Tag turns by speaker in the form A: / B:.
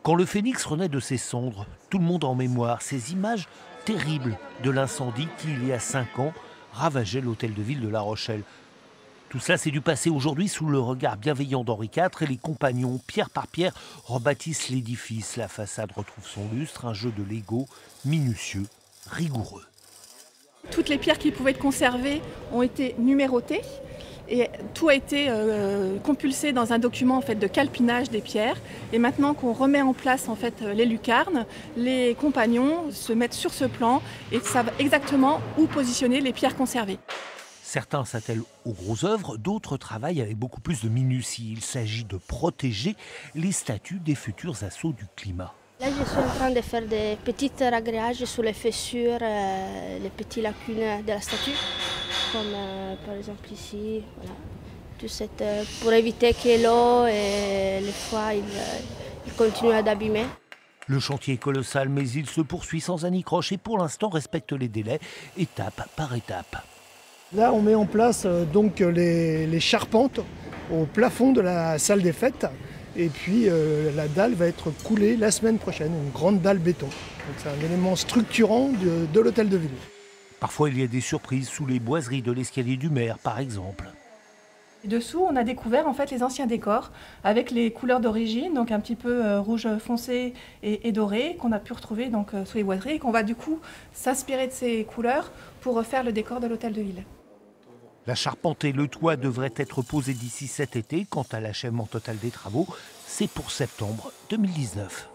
A: Quand le phénix renaît de ses cendres, tout le monde en mémoire ces images terribles de l'incendie qui, il y a 5 ans, ravageait l'hôtel de ville de La Rochelle. Tout cela, c'est du passé. Aujourd'hui, sous le regard bienveillant d'Henri IV, et les compagnons, pierre par pierre, rebâtissent l'édifice. La façade retrouve son lustre, un jeu de Lego minutieux, rigoureux.
B: Toutes les pierres qui pouvaient être conservées ont été numérotées. Et tout a été compulsé dans un document en fait, de calpinage des pierres. Et maintenant qu'on remet en place en fait, les lucarnes, les compagnons se mettent sur ce plan et savent exactement où positionner les pierres conservées.
A: Certains s'attellent aux grosses œuvres, d'autres travaillent avec beaucoup plus de minutie. Il s'agit de protéger les statues des futurs assauts du climat.
C: Là, je suis en train de faire des petits ragréages sur les fessures, les petites lacunes de la statue, comme par exemple ici. Voilà. Tout cette, pour éviter que l'eau et les foies ils continuent à d'abîmer.
A: Le chantier est colossal, mais il se poursuit sans anicroche et pour l'instant respecte les délais, étape par étape.
D: Là, on met en place donc les charpentes au plafond de la salle des fêtes. Et puis la dalle va être coulée la semaine prochaine, une grande dalle béton. Donc c'est un élément structurant de l'hôtel de ville.
A: Parfois, il y a des surprises sous les boiseries de l'escalier du maire, par exemple.
B: Et dessous, on a découvert en fait les anciens décors avec les couleurs d'origine, donc un petit peu rouge foncé et doré, qu'on a pu retrouver donc, sous les boiseries et qu'on va du coup s'inspirer de ces couleurs pour refaire le décor de l'hôtel de ville.
A: La charpente et le toit devraient être posés d'ici cet été. Quant à l'achèvement total des travaux, c'est pour septembre 2019.